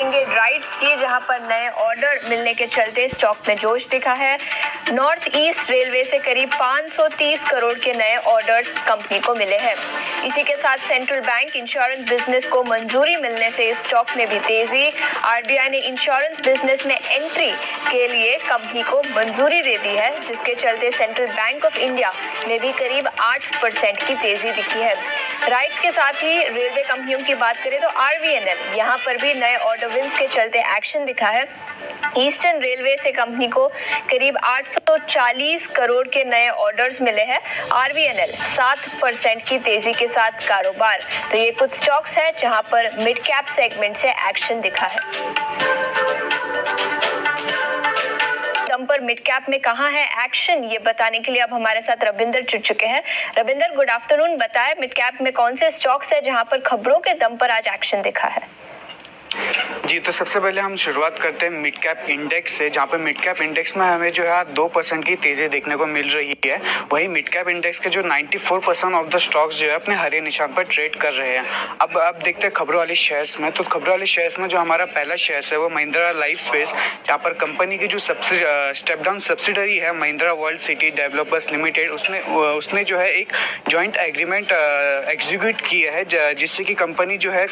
Rights की, जहां पर नए ऑर्डर मिलने के चलते स्टॉक में जोश दिखा है। नॉर्थ ईस्ट रेलवे से करीब 530 करोड़ के नए ऑर्डर्स कंपनी को मिले हैं। इसी के साथ सेंट्रल बैंक इंश्योरेंस बिजनेस को मंजूरी मिलने से स्टॉक में भी तेजी। आरबीआई ने इंश्योरेंस बिजनेस में एंट्री के लिए कंपनी को मंजूरी दे दी है, जिसके चलते सेंट्रल बैंक ऑफ इंडिया में भी करीब 8% की तेजी दिखी है। राइट्स के साथ ही रेलवे कंपनियों की बात करें तो आरवीएनएल, यहां पर भी नए ऑर्डर विंस के चलते एक्शन दिखा है। ईस्टर्न रेलवे से कंपनी को करीब 840 करोड़ के नए ऑर्डर्स मिले हैं। आरवीएनएल 7% की तेजी के साथ कारोबार। तो ये कुछ स्टॉक्स हैं जहां पर मिड कैप सेगमेंट से एक्शन दिखा है। दम पर मिड कैप में कहां है एक्शन, ये बताने के लिए अब हमारे साथ रविंदर जुड़ चुके हैं। Ravinder, good afternoon. बताएं मिड कैप में कौन से स्टॉक्स है जहां पर खबरों के दम पर आज एक्शन दिखा है? जी, तो सबसे पहले हम शुरुआत करते हैं मिड कैप इंडेक्स से, जहाँ पे मिड कैप इंडेक्स में हमें जो है 2% की तेज़ी देखने को मिल रही है। वही मिड कैप इंडेक्स के जो 94% ऑफ द स्टॉक्स जो है अपने हरे निशान पर ट्रेड कर रहे हैं। अब देखते हैं खबरों वाले शेयर्स में। तो खबरों वाले शेयर्स में जो हमारा पहला शेयर है वो महिंद्रा लाइफ स्पेस, जहाँ पर कंपनी की जो स्टेप डाउन सब्सिडरी है Mahindra world city developers limited, उसने जो है एक जॉइंट एग्रीमेंट एग्जीक्यूट किया है, जिससे कि कंपनी जो है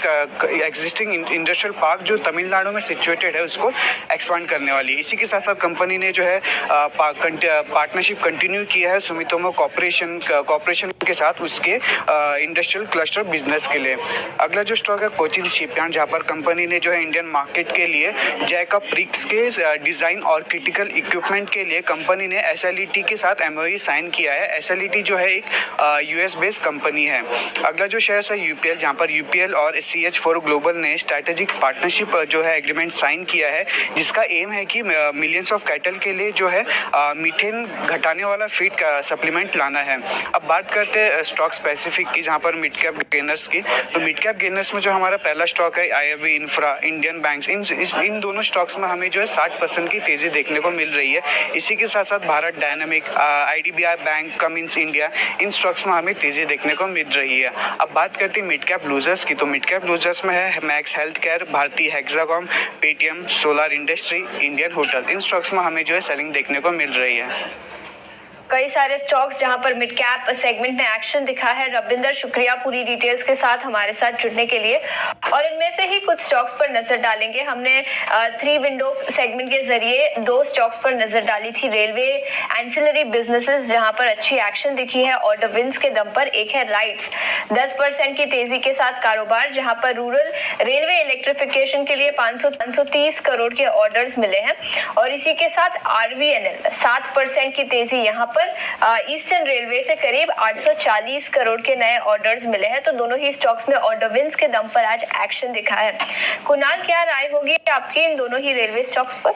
एग्जिस्टिंग इंडस्ट्रियल पार्क जो तमिलनाडु में सिचुएटेड है उसको एक्सपांड करने वाली है। इसी के साथ साथ कंपनी ने जो है पार्टनरशिप कंटिन्यू किया है सुमितोमो कॉर्पोरेशन के साथ उसके इंडस्ट्रियल क्लस्टर बिजनेस के लिए। अगला जो स्टॉक है कोचिन शिपयार्ड, जहां पर कंपनी ने जो है इंडियन मार्केट के लिए जैकब ब्रिक्स के डिजाइन और क्रिटिकल इक्विपमेंट के लिए कंपनी ने एसएलईटी के साथ एमओयू साइन किया है। एसएलईटी जो है एक यूएस बेस्ड कंपनी है। अगला जो शेयर है यूपीएल, जहां पर यूपीएल और CH4 ग्लोबल ने स्ट्रेटेजिक पार्टनरशिप जो है एग्रीमेंट साइन किया है, जिसका एम है कि मिलियंस ऑफ कैटल के लिए जो है मीथेन घटाने वाला फीड का सप्लीमेंट लाना है। अब बात करते हैं स्टॉक स्पेसिफिक की, जहां पर मिड कैप गेनर्स की। तो मिड कैप गेनर्स में जो हमारा पहला स्टॉक है आईआईबी इंफ्रा, इंडियन बैंक्स, इन दोनों स्टॉक्स में हमें जो है 60% की तेजी देखने को मिल रही है। इसी के साथ साथ Bharat Dynamic, IDBI bank, Cummins India, इन स्टॉक्स में हमें तेजी देखने को मिल रही है। अब बात करते हैं मिड कैप लूजर्स की। तो मिड कैप लूजर्स में है Max health care, Bharatiya Hexacom, Paytm, solar industry, Indian hotel, इन स्टॉक्स में हमें जो है सेलिंग देखने को मिल रही है। कई सारे स्टॉक्स जहां पर मिड कैप सेगमेंट में एक्शन दिखा है। रविंदर, शुक्रिया पूरी डिटेल्स के साथ हमारे साथ जुड़ने के लिए। और इनमें से ही कुछ स्टॉक्स पर नजर डालेंगे। हमने 3 विंडो सेगमेंट के जरिए 2 स्टॉक्स पर नजर डाली थी, रेलवे एंसिलरी बिजनेसेस, जहां पर अच्छी एक्शन दिखी है ऑर्डर विंस के दम पर। एक है राइट्स, 10% की तेजी के साथ कारोबार, जहां पर रूरल रेलवे इलेक्ट्रिफिकेशन के लिए 530 करोड़ के ऑर्डर्स मिले हैं। और इसी के साथ आरवीएनएल 7% की तेजी, यहाँ पर ईस्टर्न रेलवे से करीब 840 करोड़ के नए ऑर्डर्स मिले हैं। तो दोनों ही स्टॉक्स में ऑर्डर विंस के दम पर आज एक्शन दिखा है। कुणाल, क्या राय होगी आपकी इन दोनों ही रेलवे स्टॉक्स पर?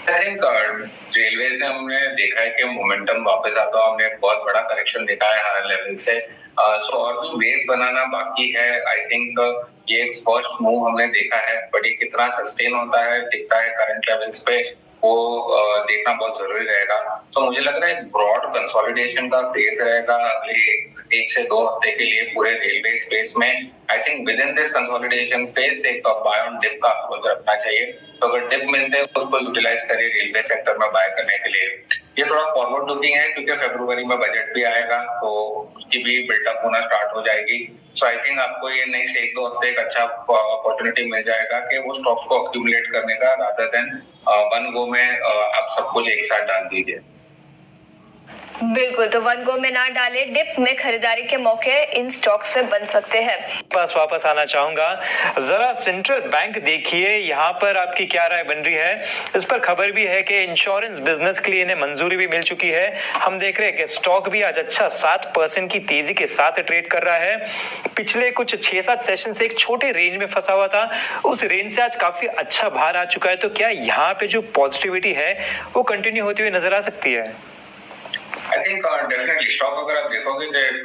रेलवे ने हमने देखा है कि मोमेंटम वापस आता है। हमने एक बहुत बड़ा करेक्शन देखा है हायर लेवल से, सो और भी बेस बनाना बाकी है। आई थिंक ये फर्स्ट मूव हमने देखा है, बट ये कितना सस्टेन होता है, टिकता है करंट लेवल्स पे, वो देखना बहुत जरूरी रहेगा। तो मुझे लग रहा है ब्रॉड कंसोलिडेशन का फेज रहेगा अगले 1 से 2 हफ्ते के लिए पूरे रेलवे स्पेस में। I think with in this consolidation phase एक बाय ऑन डिप का अप्रोच रखना चाहिए। तो अगर डिप मिलते हैं उसको यूटिलाइज करिए रेलवे सेक्टर में बाय करने के लिए। ये थोड़ा फॉरवर्ड लुकिंग है क्योंकि फरवरी में बजट भी आएगा, तो उसकी भी बिल्डअप होना स्टार्ट हो जाएगी। सो आई थिंक आपको ये नहीं से 1-2 हफ्ते एक अच्छा अपॉर्चुनिटी मिल जाएगा कि वो स्टॉक्स को अक्यूमुलेट करने का, रादर देन वन गो में आप सब कुछ एक साथ डाल दीजिए। बिल्कुल, तो वन गो में ना डाले, डिप में खरीदारी के मौके इन स्टॉक्स में बन सकते हैं। पास वापस आना चाहूंगा, जरा सेंट्रल बैंक देखिए, यहाँ पर आपकी क्या राय बन रही है? इस पर खबर भी है कि इंश्योरेंस बिजनेस के लिए इन्हें मंजूरी भी मिल चुकी है। हम देख रहे हैं कि स्टॉक भी आज अच्छा 7% की तेजी के साथ ट्रेड कर रहा है। पिछले कुछ 6-7 सेशन से एक छोटे रेंज में फंसा हुआ था, उस रेंज से आज काफी अच्छा बाहर आ चुका है। तो क्या यहाँ पे जो पॉजिटिविटी है वो कंटिन्यू होती हुई नजर आ सकती है? आई थिंक डेफिनेटली स्टॉक अगर आप देखोगे कि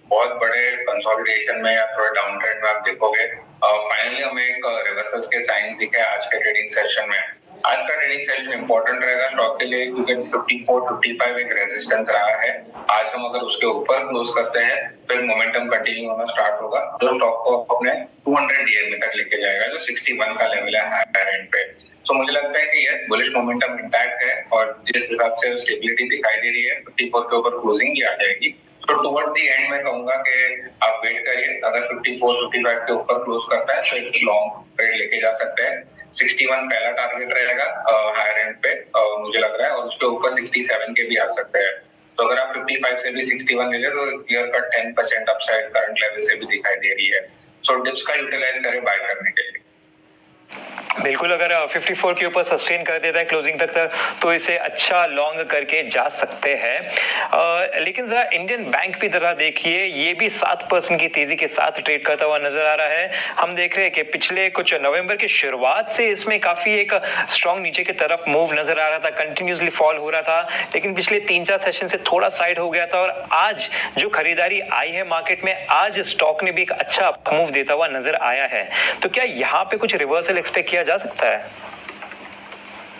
बहुत बड़े कंसोलिडेशन में या थोड़ा डाउन ट्रेंड में आप देखोगे, फाइनली हमें एक रिवर्सल्स के साइन दिखे आज के ट्रेडिंग सेशन में। आज का ट्रेडिंग सेशन इंपॉर्टेंट रहेगा स्टॉक के लिए क्योंकि 54-55 एक रेजिस्टेंस रहा है। आज हम अगर उसके ऊपर क्लोज करते हैं फिर मोमेंटम कंटिन्यू होना स्टार्ट होगा जो स्टॉक को अपने 200 डीएमए तक लेके जाएगा जो 61 का लेवल है हायर एंड पे। तो मुझे लगता है कि ये बुलिश मोमेंटम इंटैक्ट है और जिस हिसाब से स्टेबिलिटी दिखाई दे रही है 54 के ऊपर क्लोजिंग भी आ जाएगी। तो टुवर्ड द एंड मैं कहूंगा कि आप वेट करिए, अगर 54-55 के ऊपर क्लोज करता है तो एक लॉन्ग ट्रेड लेके जा सकते हैं। 61 पहला टारगेट रहेगा हायर एंड पे मुझे लग रहा है और उसके ऊपर 67 के भी आ सकते हैं। तो अगर आप 55 से भी 61 ले ले तो clear cut 10% upside current level से भी दिखाई दे रही है। सो डिप्स का यूटिलाइज करें बाय करने के लिए। बिल्कुल, अगर 54 के ऊपर सस्टेन कर देता है क्लोजिंग तक तो इसे अच्छा लॉन्ग करके जा सकते हैं। लेकिन जरा इंडियन बैंक भी जरा देखिए, ये भी 7% की तेजी के साथ ट्रेड करता हुआ नजर आ रहा है। हम देख रहे हैं कि पिछले कुछ नवंबर की शुरुआत से इसमें काफी एक स्ट्रॉन्ग नीचे की तरफ मूव नजर आ रहा था, कंटिन्यूसली फॉल हो रहा था, लेकिन पिछले 3-4 सेशन से थोड़ा साइड हो गया था और आज जो खरीदारी आई है मार्केट में, आज स्टॉक ने भी एक अच्छा मूव देता हुआ नजर आया है। तो क्या यहाँ पे कुछ रिवर्सल एक्सपेक्ट किया जा सकता है?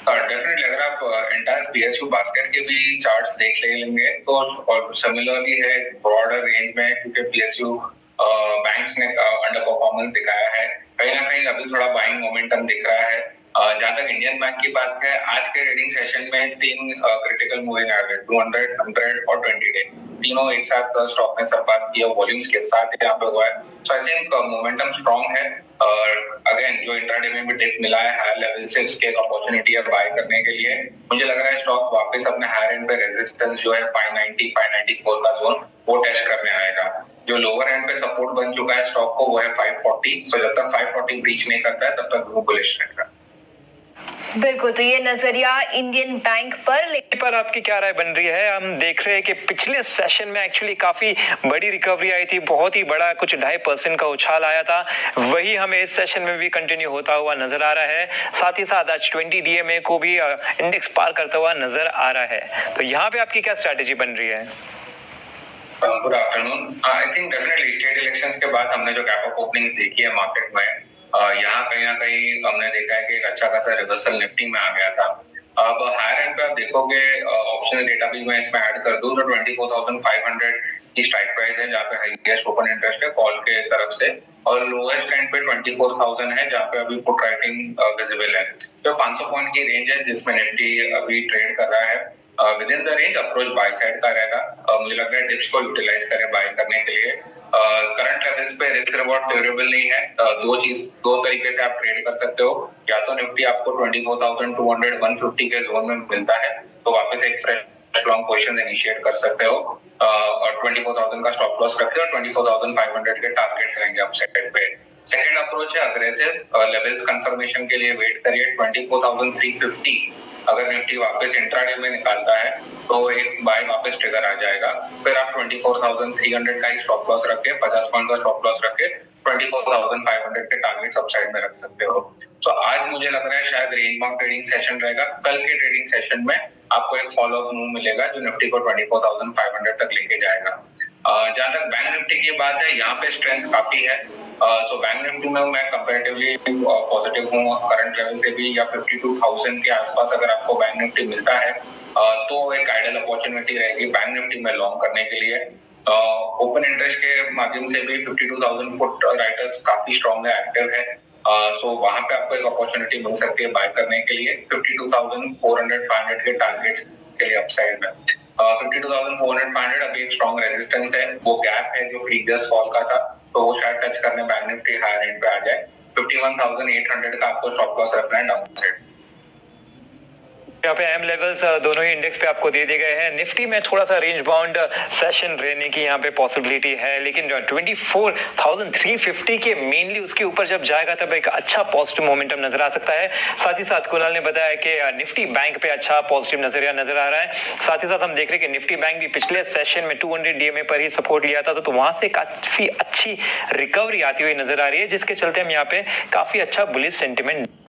डेफिनेटली अगर आप एंटायर पीएसयू बास्केट के भी चार्ट्स देख लेंगे तो और सिमिलरली है ब्रॉडर रेंज में क्योंकि पीएसयू बैंक्स ने अंडर परफॉर्मेंस दिखाया है, कहीं ना कहीं अभी थोड़ा बाइंग मोमेंटम दिख रहा है। जहां तक इंडियन बैंक की बात है, आज के ट्रेडिंग सेशन में 3 क्रिटिकल मूविंग एवरेज 200, 100 और 20 डे तीनों एक साथ स्टॉक ने सरपास किया वॉल्यूम्स के साथ यहाँ पे हुआ है। सो आई थिंक मोमेंटम स्ट्रॉन्ग है और अगेन जो इंट्राडे में भी डिप मिला है हायर लेवल से उसके एक अपॉर्चुनिटी है बाय करने के लिए। मुझे लग रहा है स्टॉक वापस अपने हायर एंड पे रेजिस्टेंस जो है 590 594 का जोन वो टेस्ट करने आएगा। जो लोअर एंड पे सपोर्ट बन चुका है स्टॉक को वो है 540। सो जब तक 540 ब्रीच नहीं करता है तब तक वो बुलिश रहेगा। बिल्कुल, तो ये नजरिया इंडियन बैंक पर आपकी क्या राय बन रही है? हम देख रहे हैं कि पिछले सेशन में एक्चुअली काफी बड़ी रिकवरी आई थी, बहुत ही बड़ा कुछ 2.5% का उछाल आया था, वही हमें इस सेशन में भी कंटिन्यू होता हुआ नजर आ रहा है। साथ ही साथ आज 20 डीएमए को भी इंडेक्स पार करता हुआ नजर आ रहा है। तो यहाँ पे आपकी क्या स्ट्रेटेजी बन रही है? Good afternoon. I think definitely state elections के बाद हमने जो गैप अप ओपनिंग देखी है मार्केट में, यहाँ कहीं ना कहीं हमने देखा है कि एक अच्छा खासा रिवर्सल निफ्टी में आ गया था। अब हायर एंड पे आप देखोगे ऑप्शनल डेटा भी मैं इसमें ऐड कर दूं तो 24,500 की स्ट्राइक प्राइस है जहाँ पे हाईएस्ट ओपन इंटरेस्ट है कॉल के तरफ से और लोएस्ट एंड पे 24,000 है जहाँ पे अभी पुट राइटिंग विजिबल है। तो 500 पॉइंट की रेंज है जिसमें निफ्टी अभी ट्रेड कर रहा है। With in the range approach by side का रहेगा। मुझे लग रहा है डिप्स को यूटिलाइज करें बाय करने के लिए। करंट लेवल्स पे रिस्क रिवॉर्ड फेवरेबल नहीं है। दो तरीके से आप ट्रेड कर सकते हो, या तो निफ्टी आपको 24,200 150 के जोन में मिलता है तो वापस एक फ्रेश लॉन्ग पोजीशन इनिशिएट कर सकते हो और 24,000 का स्टॉप लॉस रखते हो और 24,500 के टारगेट्स रहेंगे अपसाइड पे। सेकंड अप्रोच है अग्रेसिव लेवल्स कंफर्मेशन के लिए वेट करिए 24,350। अगर निफ्टी वापस इंट्राडे में निकालता है तो एक बाय वापस ट्रिगर आ जाएगा, फिर आप 24,300 का एक स्टॉप लॉस रख के 50 पॉइंट का स्टॉप लॉस रख के 24,500 के टारगेट्स अपसाइड में रख सकते हो। तो आज मुझे लग रहा है शायद रेंज बाउंड ट्रेडिंग सेशन रहेगा। कल के ट्रेडिंग सेशन में आपको एक फॉलो अप मूव मिलेगा जो निफ्टी को 24,500 तक लेके जाएगा। जहां तक बैंक निफ्टी की बात है, यहाँ पे स्ट्रेंथ काफी है। सो बैंक निफ्टी में मैं कंपैरेटिवली पॉजिटिव हूँ करंट लेवल से भी, या 52,000 के आसपास अगर आपको बैंक निफ्टी मिलता है तो एक आइडियल अपॉर्चुनिटी रहेगी बैंक निफ्टी में लॉन्ग करने के लिए। ओपन इंटरेस्ट के माध्यम से भी 52,000 पुट राइटर्स काफी स्ट्रॉन्ग है, एक्टिव है। सो वहां पे आपको एक अपॉर्चुनिटी मिल सकती है बाय करने के लिए 52,400-500 के टारगेट्स के लिए अपसाइड में। 52,400-500 अभी एक स्ट्रॉन्ग रेजिस्टेंस है, वो गैप है जो प्रीवियस फॉल का था तो वो शायद टच करने बैंक निफ्टी हायर एंड पे आ जाए। 51,800 का आपको स्टॉप लॉस रखना है डाउन साइड। यहाँ पे एम लेवल्स दोनों ही इंडेक्स पे आपको दे दिए गए हैं। निफ्टी में थोड़ा सा रेंज बाउंड सेशन रहने की यहाँ पे पॉसिबिलिटी है, लेकिन 24,350 के मेनली उसके ऊपर जब जाएगा तब एक अच्छा पॉजिटिव मोमेंटम नजर आ सकता है। साथ ही साथ कुणाल ने बताया कि निफ्टी बैंक पे अच्छा पॉजिटिव नजरिया नजर आ रहा है। साथ ही साथ हम देख रहे हैं कि निफ्टी बैंक भी पिछले सेशन में 200 डीएमए पर ही सपोर्ट लिया था तो वहां से काफी अच्छी रिकवरी आती हुई नजर आ रही है, जिसके चलते हम यहाँ पे काफी अच्छा बुलिश सेंटिमेंट